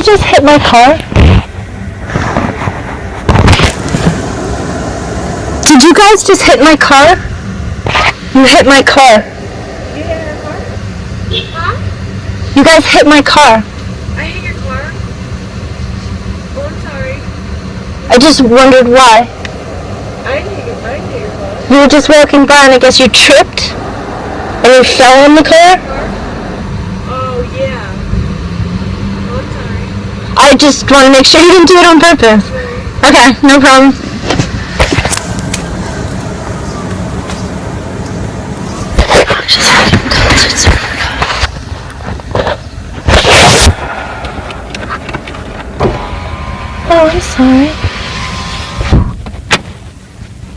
you just hit my car? Did you guys just hit my car? You hit my car. You hit her car? Huh? You guys hit my car. I hit your car? Oh, I'm sorry. I just wondered why. I didn't hit your car. You were just walking by and I guess you tripped? And you fell on the car? Oh, yeah. Oh, I'm sorry. I just want to make sure you didn't do it on purpose. Okay, no problem. Oh, I'm sorry.